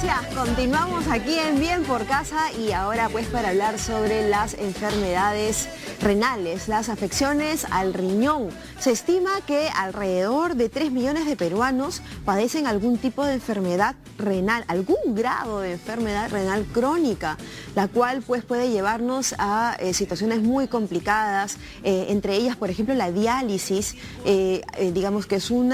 Gracias, continuamos aquí en Bien por Casa y ahora pues para hablar sobre las enfermedades renales, las afecciones al riñón. Se estima que alrededor de 3 millones de peruanos padecen algún tipo de enfermedad renal, algún grado de enfermedad renal crónica, la cual pues puede llevarnos a situaciones muy complicadas, entre ellas por ejemplo la diálisis, digamos que es un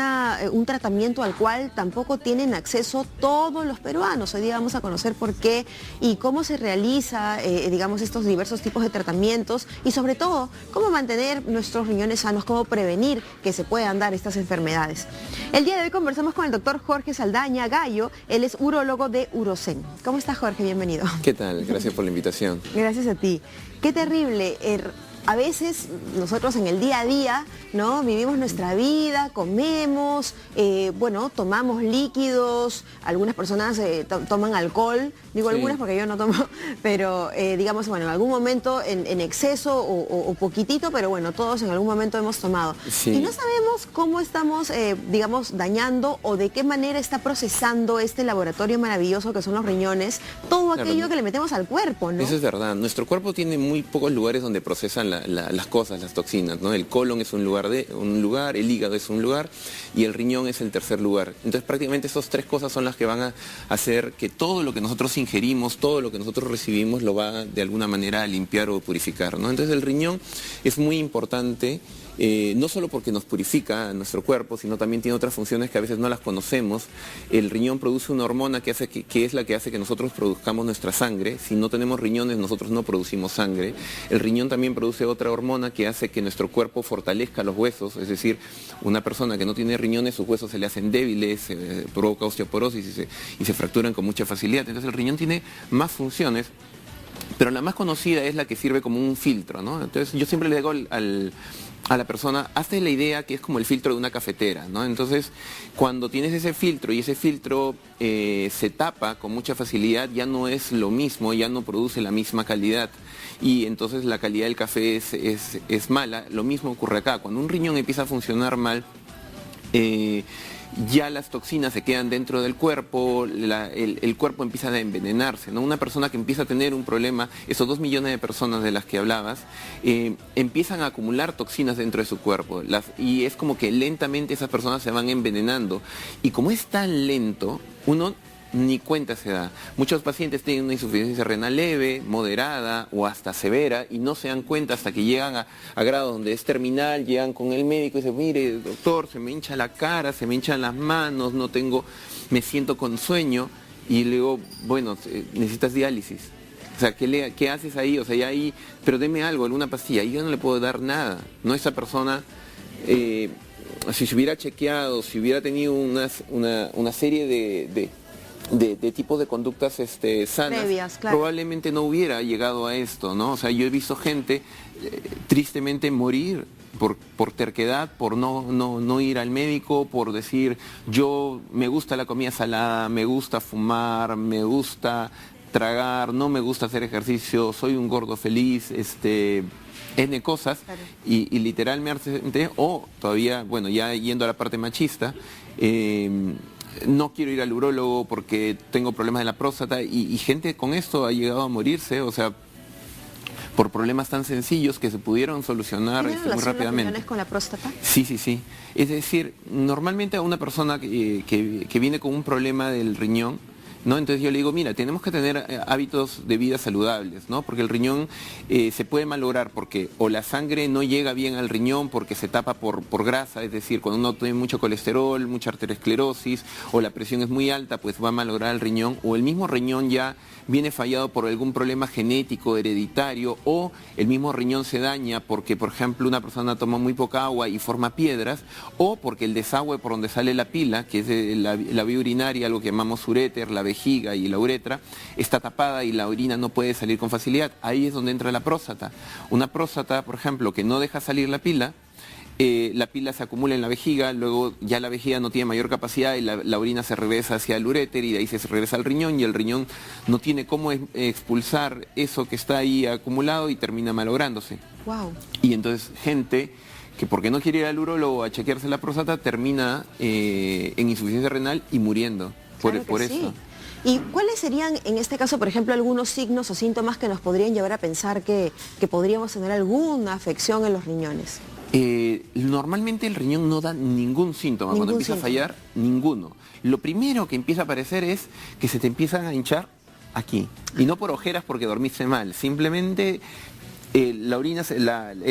tratamiento al cual tampoco tienen acceso todos los peruanos. Hoy día vamos a conocer por qué y cómo se realiza, digamos, estos diversos tipos de tratamientos y sobre todo cómo mantener nuestros riñones sanos, cómo prevenir que se puedan dar estas enfermedades. El día de hoy conversamos con el doctor Jorge Saldaña Gallo, él es urólogo de Urocen. ¿Cómo estás, Jorge? Bienvenido. ¿Qué tal? Gracias por la invitación. Gracias a ti. Qué terrible. A veces nosotros en el día a día, ¿no? Vivimos nuestra vida, comemos, bueno, tomamos líquidos, algunas personas toman alcohol, digo algunas porque yo no tomo, pero digamos, bueno, en algún momento en exceso o poquitito, pero bueno, todos en algún momento hemos tomado. Sí. Y no sabemos cómo estamos, digamos, dañando o de qué manera está procesando este laboratorio maravilloso que son los riñones, todo aquello que le metemos al cuerpo, ¿no? Eso es verdad. Nuestro cuerpo tiene muy pocos lugares donde procesan las cosas, las toxinas, ¿no? El colon es un lugar, el hígado es un lugar y el riñón es el tercer lugar. Entonces prácticamente esas tres cosas son las que van a hacer que todo lo que nosotros ingerimos, todo lo que nosotros recibimos lo va de alguna manera a limpiar o purificar, ¿no? Entonces el riñón es muy importante. No solo porque nos purifica nuestro cuerpo, sino también tiene otras funciones que a veces no las conocemos. El riñón produce una hormona que es la que hace que nosotros produzcamos nuestra sangre. Si no tenemos riñones, nosotros no producimos sangre. El riñón también produce otra hormona que hace que nuestro cuerpo fortalezca los huesos, es decir, una persona que no tiene riñones, sus huesos se le hacen débiles, provoca osteoporosis y se fracturan con mucha facilidad. Entonces el riñón tiene más funciones, pero la más conocida es la que sirve como un filtro, ¿no? Entonces yo siempre le digo a la persona, hazte la idea que es como el filtro de una cafetera, ¿no? Entonces, cuando tienes ese filtro y ese filtro se tapa con mucha facilidad, ya no es lo mismo, ya no produce la misma calidad. Y entonces la calidad del café es mala. Lo mismo ocurre acá. Cuando un riñón empieza a funcionar mal, ya las toxinas se quedan dentro del cuerpo, el cuerpo empieza a envenenarse, ¿no? Una persona que empieza a tener un problema, esos 2 millones de personas de las que hablabas, empiezan a acumular toxinas dentro de su cuerpo, y es como que lentamente esas personas se van envenenando, y como es tan lento, uno ni cuenta se da. Muchos pacientes tienen una insuficiencia renal leve, moderada o hasta severa y no se dan cuenta hasta que llegan a grado donde es terminal, llegan con el médico y dicen, mire doctor, se me hincha la cara, se me hinchan las manos, me siento con sueño, y le digo, bueno, necesitas diálisis. O sea, ¿qué haces ahí? O sea, ya ahí, pero deme algo, alguna pastilla. Y yo no le puedo dar nada. No, esa persona, si se hubiera chequeado, si hubiera tenido una serie de tipos de conductas sanas, previas, claro, probablemente no hubiera llegado a esto, ¿no? O sea, yo he visto gente tristemente morir por terquedad, por no ir al médico, por decir, yo me gusta la comida salada, me gusta fumar, me gusta tragar, no me gusta hacer ejercicio, soy un gordo feliz, N cosas, claro. y literalmente, o todavía, bueno, ya yendo a la parte machista, no quiero ir al urólogo porque tengo problemas de la próstata, y gente con esto ha llegado a morirse, o sea, por problemas tan sencillos que se pudieron solucionar muy rápidamente. ¿Tienes con la próstata? Sí, sí, sí. Es decir, normalmente a una persona que viene con un problema del riñón, ¿no? Entonces yo le digo, mira, tenemos que tener hábitos de vida saludables, ¿no? Porque el riñón se puede malograr porque o la sangre no llega bien al riñón porque se tapa por grasa, es decir, cuando uno tiene mucho colesterol, mucha arteriosclerosis, o la presión es muy alta, pues va a malograr el riñón, o el mismo riñón ya viene fallado por algún problema genético, hereditario, o el mismo riñón se daña porque, por ejemplo, una persona toma muy poca agua y forma piedras, o porque el desagüe por donde sale la pila, que es la vía urinaria, algo que llamamos uréter, la vejiga y la uretra, está tapada y la orina no puede salir con facilidad. Ahí es donde entra la próstata. Una próstata, por ejemplo, que no deja salir la pila se acumula en la vejiga, luego ya la vejiga no tiene mayor capacidad y la orina se regresa hacia el uréter y de ahí se regresa al riñón, y el riñón no tiene cómo expulsar eso que está ahí acumulado y termina malográndose. Wow. Y entonces gente que porque no quiere ir al urólogo a chequearse la próstata termina en insuficiencia renal y muriendo por eso. Sí. ¿Y cuáles serían, en este caso, por ejemplo, algunos signos o síntomas que nos podrían llevar a pensar que podríamos tener alguna afección en los riñones? Normalmente el riñón no da ningún síntoma. Cuando empieza a fallar, ninguno. Lo primero que empieza a aparecer es que se te empiezan a hinchar aquí. Y no por ojeras porque dormiste mal, simplemente el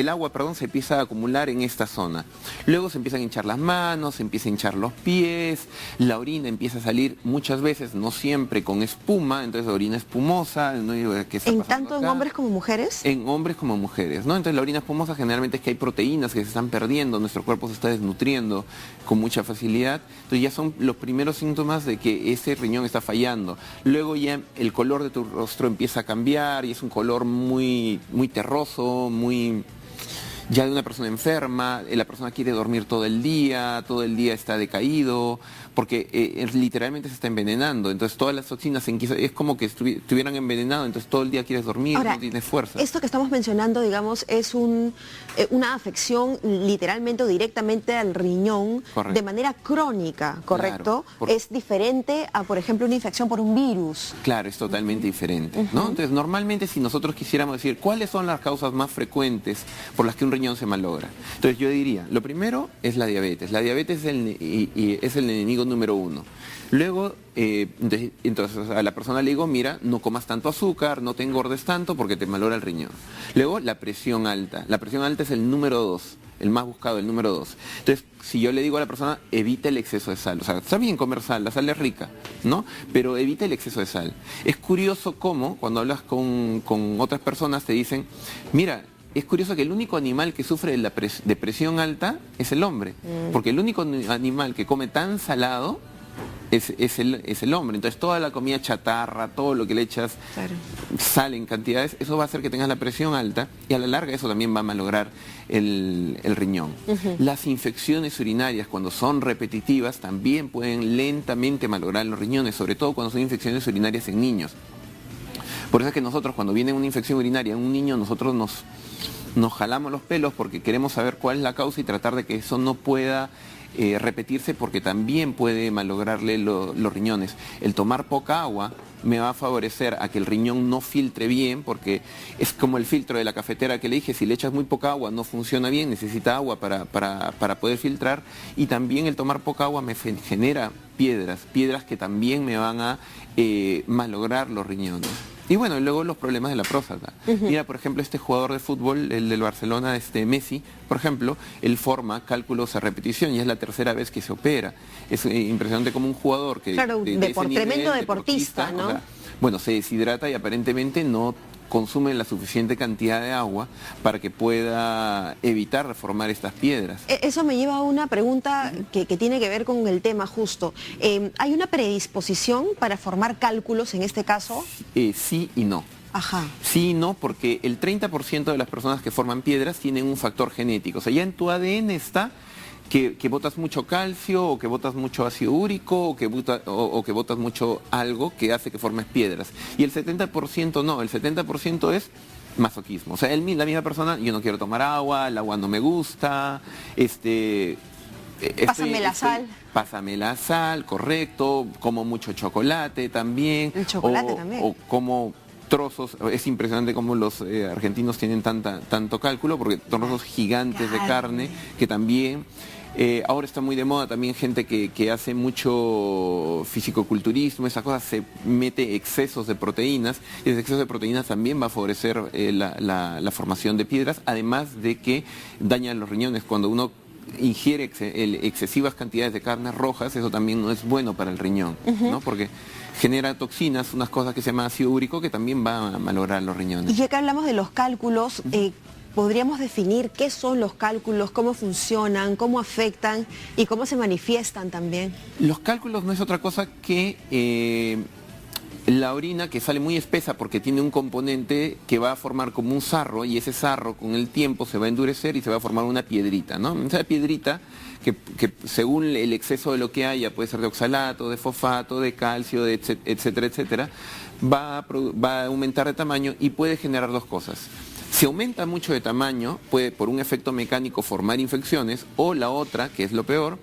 agua se empieza a acumular en esta zona. Luego se empiezan a hinchar las manos, se empieza a hinchar los pies, la orina empieza a salir muchas veces, no siempre con espuma, entonces la orina espumosa. ¿No? ¿En tanto en hombres como mujeres? En hombres como mujeres, ¿no? Entonces la orina espumosa generalmente es que hay proteínas que se están perdiendo, nuestro cuerpo se está desnutriendo con mucha facilidad, entonces ya son los primeros síntomas de que ese riñón está fallando. Luego ya el color de tu rostro empieza a cambiar y es un color muy terroso, muy ya de una persona enferma, la persona quiere dormir todo el día está decaído, porque literalmente se está envenenando, entonces todas las toxinas es como que estuvieran envenenado, entonces todo el día quieres dormir, ahora, no tienes fuerza. Esto que estamos mencionando, digamos, es una afección literalmente o directamente al riñón. Correcto. De manera crónica, ¿correcto? Claro, es diferente a, por ejemplo, una infección por un virus. Claro, es totalmente diferente, ¿no? Entonces, normalmente si nosotros quisiéramos decir cuáles son las causas más frecuentes por las que un riñón se malogra, entonces yo diría, lo primero es la diabetes. La diabetes es el enemigo número uno. Luego, entonces a la persona le digo, mira, no comas tanto azúcar, no te engordes tanto porque te malogra el riñón. Luego, la presión alta. La presión alta es el número 2, el más buscado, el número 2. Entonces, si yo le digo a la persona, evita el exceso de sal. O sea, está bien comer sal, la sal es rica, ¿no? Pero evita el exceso de sal. Es curioso cómo, cuando hablas con otras personas, te dicen, mira, es curioso que el único animal que sufre de presión alta es el hombre, porque el único animal que come tan salado es el hombre. Entonces toda la comida chatarra, todo lo que le echas, claro, sal en cantidades, eso va a hacer que tengas la presión alta y a la larga eso también va a malograr el riñón. Las infecciones urinarias, cuando son repetitivas, también pueden lentamente malograr los riñones, sobre todo cuando son infecciones urinarias en niños. Por eso es que nosotros, cuando viene una infección urinaria en un niño, nosotros nos jalamos los pelos porque queremos saber cuál es la causa y tratar de que eso no pueda repetirse, porque también puede malograrle los riñones. El tomar poca agua me va a favorecer a que el riñón no filtre bien, porque es como el filtro de la cafetera que le dije, si le echas muy poca agua no funciona bien, necesita agua para poder filtrar, y también el tomar poca agua me genera piedras que también me van a malograr los riñones. Y bueno, y luego los problemas de la próstata. Mira, por ejemplo, este jugador de fútbol, el del Barcelona, Messi, por ejemplo, él forma cálculos a repetición y es la tercera vez que se opera. Es impresionante como un jugador que... Claro, tremendo deportista, ¿no? O sea, bueno, se deshidrata y aparentemente no consume la suficiente cantidad de agua para que pueda evitar reformar estas piedras. Eso me lleva a una pregunta que tiene que ver con el tema justo. ¿Hay una predisposición para formar cálculos en este caso? Sí y no. Ajá. Sí y no, porque el 30% de las personas que forman piedras tienen un factor genético. O sea, ya en tu ADN está que botas mucho calcio, o que botas mucho ácido úrico, o que botas mucho algo que hace que formes piedras. Y el 70% no, el 70% es masoquismo. O sea, la misma persona, yo no quiero tomar agua, el agua no me gusta, pásame la sal. Pásame la sal, correcto, como mucho chocolate también. El chocolate también. O como trozos, es impresionante cómo los argentinos tienen tanto cálculo, porque trozos gigantes de carne que también... ahora está muy de moda también gente que hace mucho fisicoculturismo, esas cosas, se mete excesos de proteínas, y ese exceso de proteínas también va a favorecer la formación de piedras, además de que dañan los riñones. Cuando uno ingiere excesivas cantidades de carnes rojas, eso también no es bueno para el riñón, ¿no? Porque genera toxinas, unas cosas que se llama ácido úrico, que también van a malograr los riñones. Y ya que hablamos de los cálculos, ¿podríamos definir qué son los cálculos, cómo funcionan, cómo afectan y cómo se manifiestan también? Los cálculos no es otra cosa que la orina, que sale muy espesa porque tiene un componente que va a formar como un sarro, y ese sarro con el tiempo se va a endurecer y se va a formar una piedrita, ¿no? Esa piedrita que según el exceso de lo que haya, puede ser de oxalato, de fosfato, de calcio, etcétera, etcétera, va a aumentar de tamaño y puede generar dos cosas. Si aumenta mucho de tamaño, puede por un efecto mecánico formar infecciones, o la otra, que es lo peor,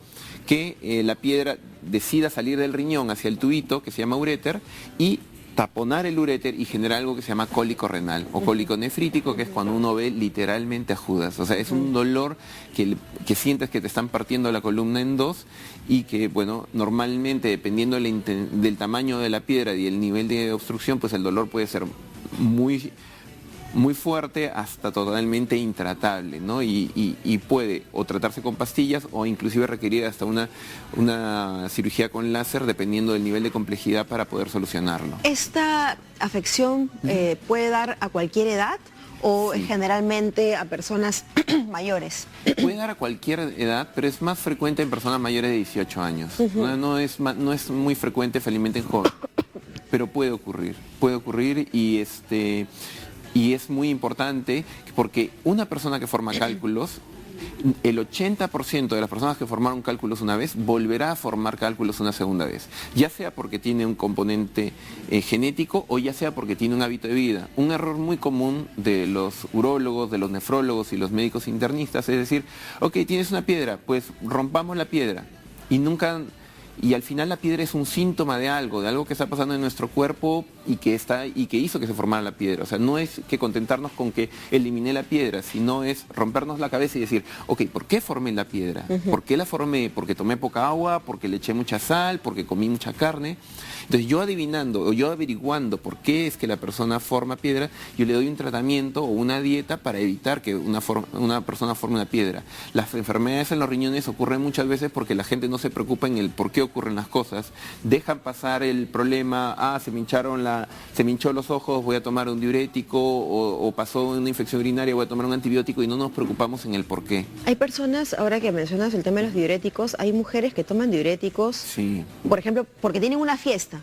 que la piedra decida salir del riñón hacia el tubito, que se llama uréter, y taponar el uréter y generar algo que se llama cólico renal o cólico nefrítico, que es cuando uno ve literalmente a Judas. O sea, es un dolor que sientes que te están partiendo la columna en dos y que, bueno, normalmente dependiendo del tamaño de la piedra y el nivel de obstrucción, pues el dolor puede ser muy fuerte hasta totalmente intratable, ¿no? Y puede o tratarse con pastillas o inclusive requerir hasta una cirugía con láser dependiendo del nivel de complejidad para poder solucionarlo. ¿Esta afección puede dar a cualquier edad o Sí. generalmente a personas mayores? Puede dar a cualquier edad, pero es más frecuente en personas mayores de 18 años. No es muy frecuente felizmente en jóvenes, pero puede ocurrir y es muy importante porque una persona que forma cálculos, el 80% de las personas que formaron cálculos una vez volverá a formar cálculos una segunda vez, ya sea porque tiene un componente genético o ya sea porque tiene un hábito de vida. Un error muy común de los urólogos, de los nefrólogos y los médicos internistas es decir, ok, tienes una piedra, pues rompamos la piedra y al final la piedra es un síntoma de algo que está pasando en nuestro cuerpo y que hizo que se formara la piedra. O sea, no es que contentarnos con que eliminé la piedra, sino es rompernos la cabeza y decir, ok, ¿por qué formé la piedra? ¿Por qué la formé? ¿Porque tomé poca agua? ¿Porque le eché mucha sal? ¿Porque comí mucha carne? Entonces yo adivinando o yo averiguando por qué es que la persona forma piedra, yo le doy un tratamiento o una dieta para evitar que una persona forme una piedra. Las enfermedades en los riñones ocurren muchas veces porque la gente no se preocupa en el por qué ocurren las cosas, dejan pasar el problema, se me hinchó los ojos, voy a tomar un diurético, o pasó una infección urinaria, voy a tomar un antibiótico, y no nos preocupamos en el por qué. Hay personas, ahora que mencionas el tema de los diuréticos, hay mujeres que toman diuréticos, Sí. por ejemplo, porque tienen una fiesta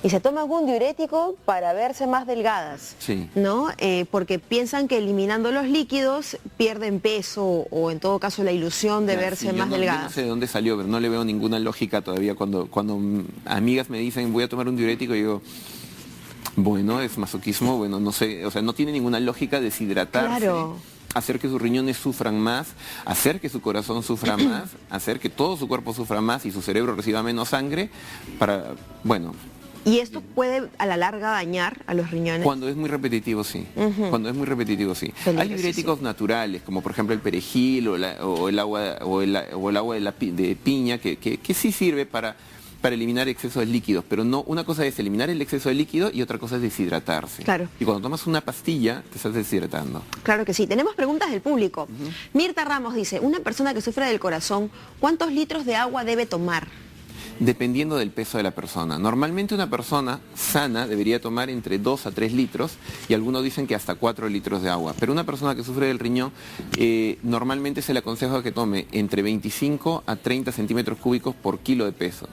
y se toman un diurético para verse más delgadas, Sí. ¿no? Porque piensan que eliminando los líquidos pierden peso o en todo caso la ilusión de Ya, verse sí, más yo delgadas. no sé de dónde salió, pero no le veo ninguna lógica todavía cuando amigas me dicen voy a tomar un diurético y digo, bueno, es masoquismo, bueno, no sé, o sea, no tiene ninguna lógica deshidratarse. Claro. Hacer que sus riñones sufran más, hacer que su corazón sufra más, hacer que todo su cuerpo sufra más y su cerebro reciba menos sangre para, bueno... ¿Y esto puede a la larga dañar a los riñones? Cuando es muy repetitivo, sí. Cuando es muy repetitivo, sí. Hay Peligrosísimo. diuréticos naturales, como por ejemplo el perejil o el agua de piña, que sí sirve para eliminar exceso de líquidos, pero no, una cosa es eliminar el exceso de líquido y otra cosa es deshidratarse. Claro. Y cuando tomas una pastilla, te estás deshidratando. Claro que sí. Tenemos preguntas del público. Mirta Ramos dice, una persona que sufre del corazón, ¿cuántos litros de agua debe tomar? Dependiendo del peso de la persona. Normalmente una persona sana debería tomar entre 2 a 3 litros y algunos dicen que hasta 4 litros de agua. Pero una persona que sufre del riñón, normalmente se le aconseja que tome entre 25 a 30 centímetros cúbicos por kilo de peso.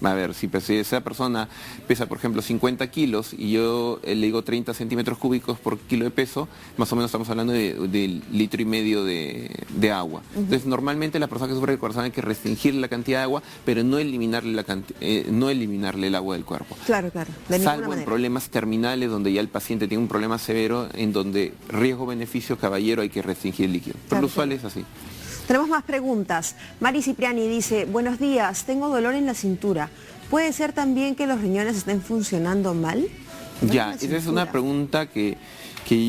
A ver, si esa persona pesa, por ejemplo, 50 kilos y yo le digo 30 centímetros cúbicos por kilo de peso, más o menos estamos hablando de litro y medio de agua. Entonces, normalmente la persona que sufre del corazón hay que restringir la cantidad de agua, pero no eliminarle el agua del cuerpo. Claro, claro. De ninguna Salvo en manera. problemas terminales donde ya el paciente tiene un problema severo en donde riesgo-beneficio, caballero, hay que restringir el líquido. Pero Claro, lo usual claro. es así. Tenemos más preguntas. Mari Cipriani dice, buenos días, tengo dolor en la cintura. ¿Puede ser también que los riñones estén funcionando mal? Dolor Ya, en la esa es cintura. una pregunta que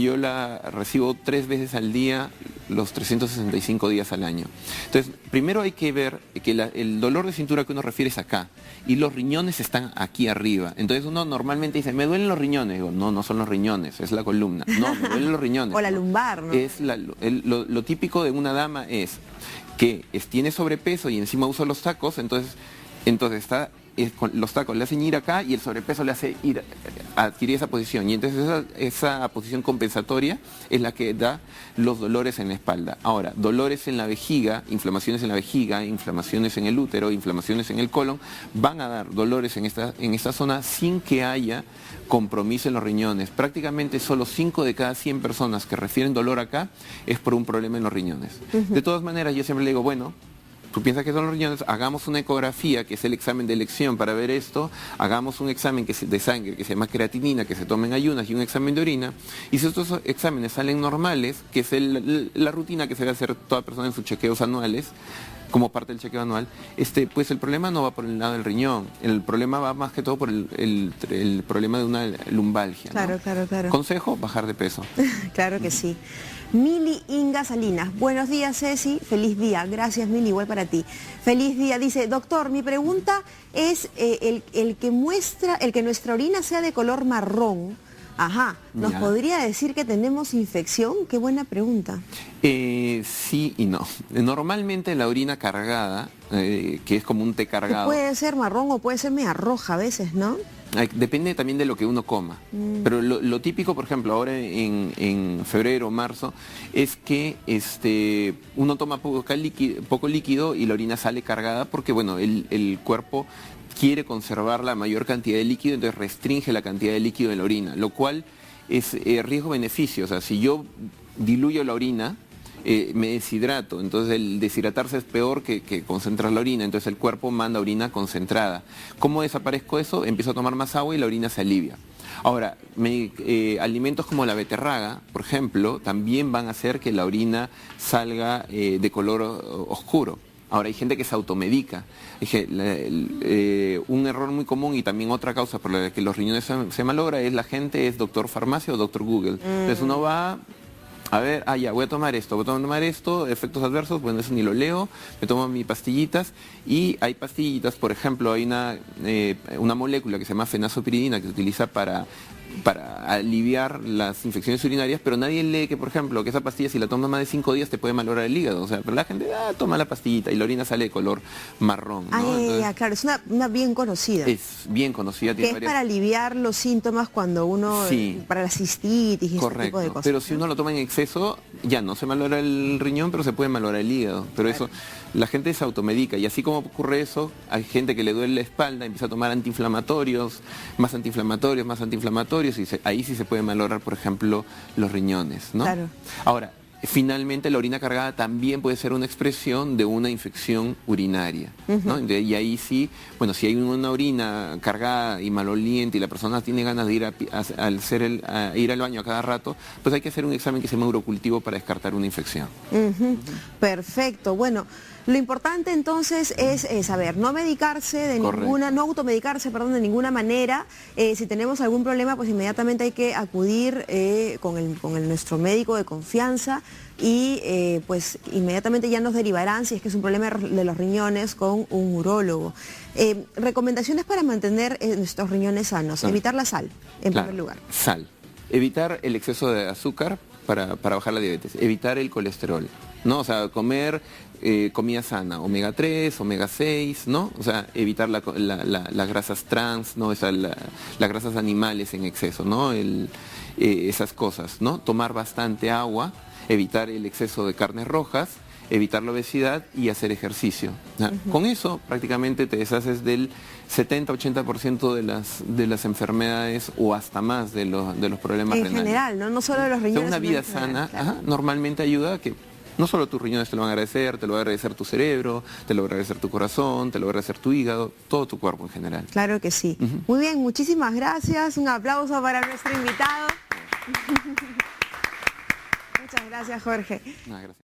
yo la recibo 3 veces al día, los 365 días al año. Entonces, primero hay que ver que el dolor de cintura que uno refiere es acá, y los riñones están aquí arriba. Entonces uno normalmente dice, me duelen los riñones. Digo, no, no son los riñones, es la columna. No, me duelen los riñones. O la lumbar, ¿no? Es lo típico de una dama es que tiene sobrepeso y encima usa los tacos, entonces con los tacos le hacen ir acá y el sobrepeso le hace ir a adquirir esa posición. Y entonces esa posición compensatoria es la que da los dolores en la espalda. Ahora, dolores en la vejiga, inflamaciones en el útero, inflamaciones en el colon, van a dar dolores en esta zona sin que haya compromiso en los riñones. Prácticamente solo 5 de cada 100 personas que refieren dolor acá es por un problema en los riñones. De todas maneras, yo siempre le digo, bueno, tú piensas que son los riñones, hagamos una ecografía, que es el examen de elección para ver esto, hagamos un examen de sangre que se llama creatinina, que se toma en ayunas, y un examen de orina, y si estos exámenes salen normales, que es la rutina que se debe hacer toda persona en sus chequeos anuales, como parte del chequeo anual, pues el problema no va por el lado del riñón, el problema va más que todo por el problema de una lumbalgia. Claro, ¿no? claro. Consejo, bajar de peso. Claro que sí. Mili Inga Salinas, buenos días Ceci, feliz día, gracias Mili, igual para ti. Feliz día, dice, doctor, mi pregunta es el que nuestra orina sea de color marrón, ¿nos podría decir que tenemos infección? Qué buena pregunta. Sí y no. Normalmente la orina cargada, que es como un té cargado. Puede ser marrón o puede ser media roja a veces, ¿no? Depende también de lo que uno coma. Pero lo típico, por ejemplo, ahora en febrero o marzo, es que uno toma poco líquido y la orina sale cargada porque, bueno, el cuerpo quiere conservar la mayor cantidad de líquido, entonces restringe la cantidad de líquido en la orina, lo cual es riesgo-beneficio. O sea, si yo diluyo la orina, me deshidrato, entonces el deshidratarse es peor que concentrar la orina, entonces el cuerpo manda orina concentrada. ¿Cómo desaparezco eso? Empiezo a tomar más agua y la orina se alivia. Ahora, alimentos como la beterraga, por ejemplo, también van a hacer que la orina salga de color oscuro. Ahora, hay gente que se automedica. Un error muy común y también otra causa por la que los riñones se malogra es la gente es doctor farmacia o doctor Google. Entonces uno va a ver, ya, voy a tomar esto, efectos adversos, bueno, eso ni lo leo, me tomo mis pastillitas y hay pastillitas, por ejemplo, hay una molécula que se llama fenazopiridina que se utiliza para aliviar las infecciones urinarias, pero nadie lee que, por ejemplo, que esa pastilla si la tomas más de 5 días te puede malograr el hígado, o sea, pero la gente toma la pastillita y la orina sale de color marrón, ¿no? Entonces, claro, es una bien conocida. Es bien conocida. Que es para aliviar los síntomas cuando uno, para la cistitis y ese tipo de cosas. Pero si uno lo toma en exceso, ya no se malogra el riñón, pero se puede malograr el hígado, pero eso, la gente se automedica y así como ocurre eso, hay gente que le duele la espalda, empieza a tomar antiinflamatorios, más antiinflamatorios, y ahí sí se puede malograr, por ejemplo, los riñones, ¿no? Claro. Ahora, finalmente la orina cargada también puede ser una expresión de una infección urinaria, ¿no? Y ahí sí, bueno, si hay una orina cargada y maloliente y la persona tiene ganas de ir ir al baño a cada rato, pues hay que hacer un examen que se llama urocultivo para descartar una infección. Perfecto, bueno. Lo importante entonces es saber, no medicarse de no automedicarse, perdón, de ninguna manera. Si tenemos algún problema, pues inmediatamente hay que acudir con nuestro médico de confianza y pues inmediatamente ya nos derivarán, si es que es un problema de los riñones, con un urólogo. Recomendaciones para mantener nuestros riñones sanos. Evitar la sal, en primer lugar. Sal. Evitar el exceso de azúcar para bajar la diabetes. Evitar el colesterol, ¿no? O sea, comer comida sana, omega 3, omega 6, ¿no? O sea, evitar las grasas trans, ¿no? O sea, las grasas animales en exceso, ¿no? Esas cosas, ¿no? Tomar bastante agua, evitar el exceso de carnes rojas, evitar la obesidad y hacer ejercicio. Con eso prácticamente te deshaces del 70-80% de las enfermedades o hasta más de los problemas renales. En general, ¿no? No solo de los riñones. O sea, una vida sana normalmente ayuda a que no solo tus riñones te lo van a agradecer, te lo va a agradecer tu cerebro, te lo va a agradecer tu corazón, te lo va a agradecer tu hígado, todo tu cuerpo en general. Claro que sí. Muy bien, muchísimas gracias. Un aplauso para nuestro invitado. Muchas gracias, Jorge. Gracias.